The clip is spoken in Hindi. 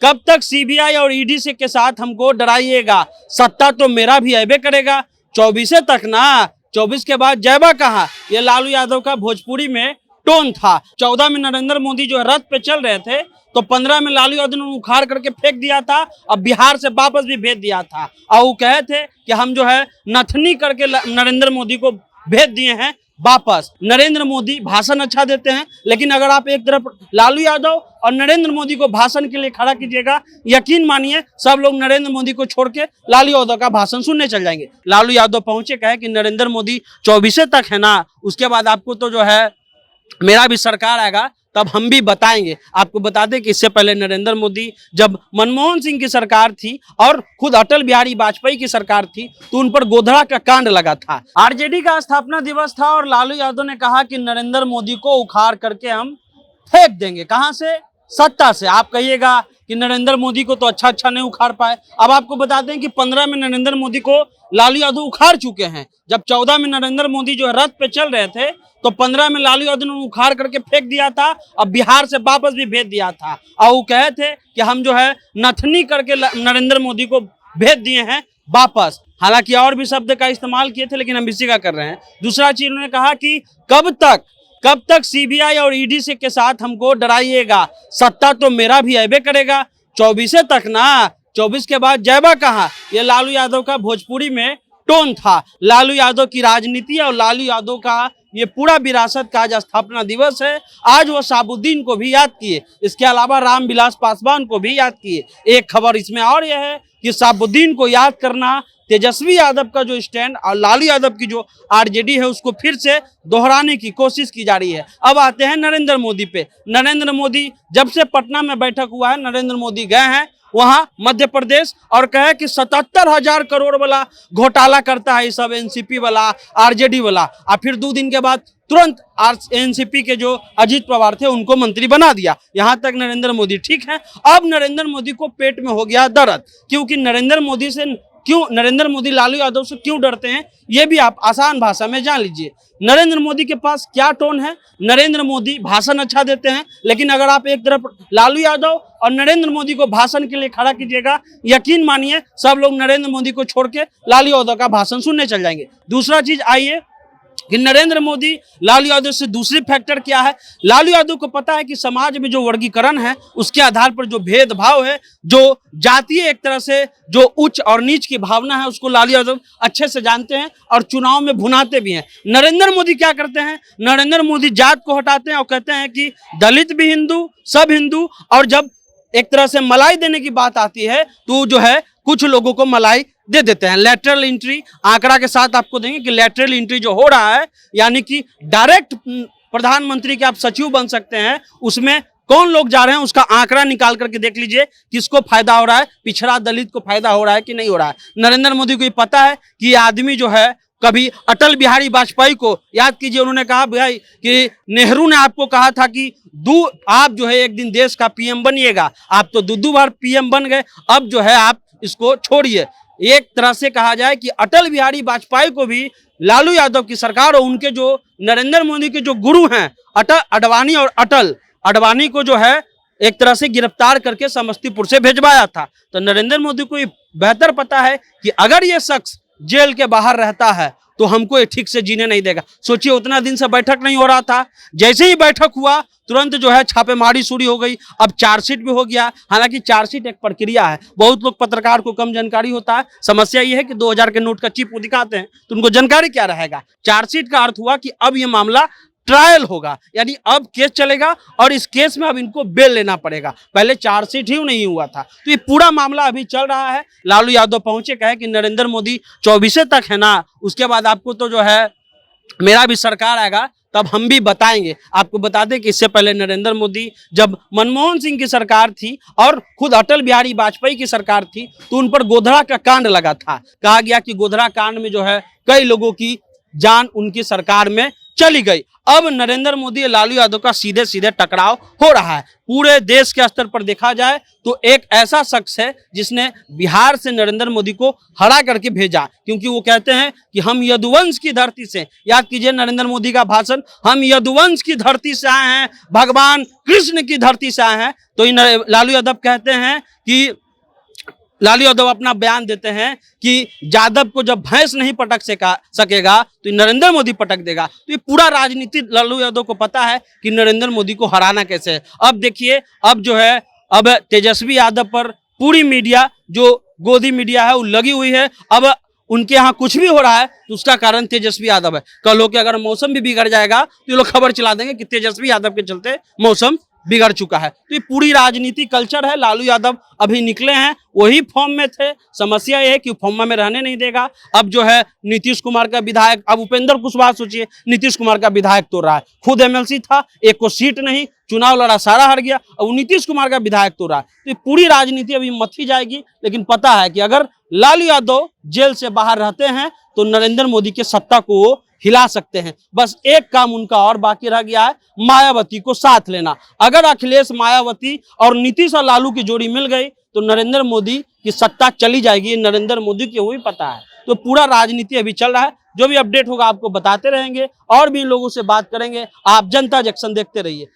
कब तक सीबीआई और ईडी से के साथ हमको डराइएगा, सत्ता तो मेरा भी ऐबे करेगा। 24 तक ना, 24 के बाद जयबा कहाँ, ये लालू यादव का भोजपुरी में टोन था। 14 में नरेंद्र मोदी जो रथ पे चल रहे थे, तो 15 में लालू यादव ने उखाड़ करके फेंक दिया था, अब बिहार से वापस भी भेज दिया था। और वो कहे थे कि हम जो है नथनी करके नरेंद्र मोदी को भेज दिए हैं वापस। नरेंद्र मोदी भाषण अच्छा देते हैं, लेकिन अगर आप एक तरफ लालू यादव और नरेंद्र मोदी को भाषण के लिए खड़ा कीजिएगा, यकीन मानिए सब लोग नरेंद्र मोदी को छोड़ के लालू यादव का भाषण सुनने चल जाएंगे। लालू यादव पहुंचे, कहे कि नरेंद्र मोदी 24 तक है ना, उसके बाद आपको तो जो है मेरा भी सरकार आएगा, तब हम भी बताएंगे। आपको बता दें कि इससे पहले नरेंद्र मोदी, जब मनमोहन सिंह की सरकार थी और खुद अटल बिहारी वाजपेयी की सरकार थी, तो उन पर गोधरा का कांड लगा था। आरजेडी का स्थापना दिवस था और लालू यादव ने कहा कि नरेंद्र मोदी को उखाड़ करके हम फेंक देंगे। कहां से? सत्ता से। आप कहिएगा कि नरेंद्र मोदी को तो अच्छा नहीं उखाड़ पाए। अब आपको बता दें कि 15 में नरेंद्र मोदी को लालू यादव उखाड़ चुके हैं। जब 14 में नरेंद्र मोदी जो रथ पे चल रहे थे, तो 15 में लालू यादव ने उखाड़ करके फेंक दिया था, अब बिहार से वापस भी भेज दिया था। और वो कहे थे कि हम जो है नथनी करके नरेंद्र मोदी को भेज दिए हैं वापस। हालांकि और भी शब्द का इस्तेमाल किए थे, लेकिन हम इसी का कर रहे हैं। दूसरा चीज उन्होंने कहा कि कब तक सीबीआई और ईडी से के साथ हमको डराइएगा, सत्ता तो मेरा भी ऐबे करेगा। 24 तक ना, 24 के बाद जयबा कहाँ, ये लालू यादव का भोजपुरी में टोन था। लालू यादव की राजनीति और लालू यादव का ये पूरा विरासत का आज स्थापना दिवस है। आज वो शहाबुद्दीन को भी याद किए, इसके अलावा रामविलास पासवान को भी याद किए। एक खबर इसमें और यह है कि शहाबुद्दीन को याद करना, तेजस्वी यादव का जो स्टैंड और लालू यादव की जो आरजेडी है, उसको फिर से दोहराने की कोशिश की जा रही है। अब आते हैं नरेंद्र मोदी पे। नरेंद्र मोदी जब से पटना में बैठक हुआ है, नरेंद्र मोदी गए हैं वहां मध्य प्रदेश और कहे कि 77,000 करोड़ वाला घोटाला करता है सब एनसीपी वाला, आरजेडी वाला। और फिर 2 दिन के बाद तुरंत एनसीपी के जो अजीत पवार थे उनको मंत्री बना दिया। यहां तक नरेंद्र मोदी ठीक है। अब नरेंद्र मोदी को पेट में हो गया दर्द, क्योंकि नरेंद्र मोदी लालू यादव से क्यों डरते हैं, ये भी आप आसान भाषा में जान लीजिए। नरेंद्र मोदी के पास क्या टोन है। नरेंद्र मोदी भाषण अच्छा देते हैं, लेकिन अगर आप एक तरफ लालू यादव और नरेंद्र मोदी को भाषण के लिए खड़ा कीजिएगा, यकीन मानिए सब लोग नरेंद्र मोदी को छोड़ के लालू यादव का भाषण सुनने चल जाएंगे। दूसरा चीज आइए कि नरेंद्र मोदी लालू यादव से दूसरी फैक्टर क्या है। लालू यादव को पता है कि समाज में जो वर्गीकरण है, उसके आधार पर जो भेदभाव है, जो जातीय एक तरह से जो उच्च और नीच की भावना है, उसको लालू यादव अच्छे से जानते हैं और चुनाव में भुनाते भी हैं। नरेंद्र मोदी क्या करते हैं, नरेंद्र मोदी जात को हटाते हैं और कहते हैं कि दलित भी हिंदू, सब हिंदू। और जब एक तरह से मलाई देने की बात आती है, तो जो है कुछ लोगों को मलाई दे देते हैं। लेटरल एंट्री आंकड़ा के साथ आपको देंगे कि लेटरल एंट्री जो हो रहा है, यानी कि डायरेक्ट प्रधानमंत्री के आप सचिव बन सकते हैं, उसमें कौन लोग जा रहे हैं उसका आंकड़ा निकाल करके देख लीजिए किसको फायदा हो रहा है, पिछड़ा दलित को फायदा हो रहा है कि नहीं हो रहा है। नरेंद्र मोदी को ये पता है कि ये आदमी जो है, कभी अटल बिहारी वाजपेयी को याद कीजिए, उन्होंने कहा भाई कि नेहरू ने आपको कहा था कि आप जो है एक दिन देश का पीएम बनिएगा, आप तो 2 बार पीएम बन गए, अब जो है आप इसको छोड़िए। एक तरह से कहा जाए कि अटल बिहारी वाजपेयी को भी लालू यादव की सरकार और उनके जो नरेंद्र मोदी के जो गुरु हैं अडवाणी और अडवाणी को जो है एक तरह से गिरफ्तार करके समस्तीपुर से भेजवाया था। तो नरेंद्र मोदी को बेहतर पता है कि अगर ये शख्स जेल के बाहर रहता है तो हमको ये ठीक से जीने नहीं देगा। सोचिए, उतना दिन से बैठक नहीं हो रहा था, जैसे ही बैठक हुआ तुरंत जो है छापेमारी शुरू हो गई। अब चार्जशीट भी हो गया। हालांकि चार्जशीट एक प्रक्रिया है, बहुत लोग पत्रकार को कम जानकारी होता है। समस्या ये है कि 2000 के नोट का चिप वो दिखाते हैं तो उनको जानकारी क्या रहेगा। चार्जशीट का अर्थ हुआ कि अब ये मामला ट्रायल होगा, यानी अब केस चलेगा और इस केस में अब इनको बेल लेना पड़ेगा। पहले चार्जशीट ही नहीं हुआ था। तो ये पूरा मामला अभी चल रहा है। लालू यादव पहुंचे, कहे कि नरेंद्र मोदी 24 तक है ना, उसके बाद आपको तो जो है मेरा भी सरकार आएगा, तब हम भी बताएंगे। आपको बता दें कि इससे पहले नरेंद्र मोदी, जब मनमोहन सिंह की सरकार थी और खुद अटल बिहारी वाजपेयी की सरकार थी, तो उन पर गोधरा का कांड लगा था। कहा गया कि गोधरा कांड में जो है कई लोगों की जान उनकी सरकार में चली गई। अब नरेंद्र मोदी और लालू यादव का सीधे सीधे टकराव हो रहा है। पूरे देश के स्तर पर देखा जाए तो एक ऐसा शख्स है जिसने बिहार से नरेंद्र मोदी को हरा करके भेजा, क्योंकि वो कहते हैं कि हम यदुवंश की धरती से, याद कीजिए नरेंद्र मोदी का भाषण, हम यदुवंश की धरती से आए हैं, भगवान कृष्ण की धरती से आए हैं। तो लालू यादव कहते हैं कि लालू यादव अपना बयान देते हैं कि यादव को जब भैंस नहीं पटक सकेगा तो नरेंद्र मोदी पटक देगा। तो ये पूरा राजनीति लालू यादव को पता है कि नरेंद्र मोदी को हराना कैसे है। अब देखिए, अब जो है, अब तेजस्वी यादव पर पूरी मीडिया, जो गोदी मीडिया है, वो लगी हुई है। अब उनके यहाँ कुछ भी हो रहा है तो उसका कारण तेजस्वी यादव है। कल हो के अगर मौसम भी बिगड़ जाएगा तो ये लोग खबर चला देंगे कि तेजस्वी यादव के चलते मौसम बिगड़ चुका है। तो ये पूरी राजनीति कल्चर है। लालू यादव अभी निकले हैं, वही फॉर्म में थे। समस्या ये है कि फॉर्म में रहने नहीं देगा। अब जो है नीतीश कुमार का विधायक, अब उपेंद्र कुशवाहा सोचिए, नीतीश कुमार का विधायक तो रहा है, खुद एमएलसी था, एक को सीट नहीं, चुनाव लड़ा, सारा हार गया, अब नीतीश कुमार का विधायक तो रहा है। तो ये पूरी राजनीति अभी मथी जाएगी। लेकिन पता है कि अगर लालू यादव जेल से बाहर रहते हैं तो नरेंद्र मोदी के सत्ता को हिला सकते हैं। बस एक काम उनका और बाकी रह गया है, मायावती को साथ लेना। अगर अखिलेश, मायावती और नीतीश और लालू की जोड़ी मिल गई तो नरेंद्र मोदी की सत्ता चली जाएगी। नरेंद्र मोदी को भी पता है। तो पूरा राजनीति अभी चल रहा है। जो भी अपडेट होगा आपको बताते रहेंगे और भी लोगों से बात करेंगे। आप जनता जंक्शन देखते रहिए।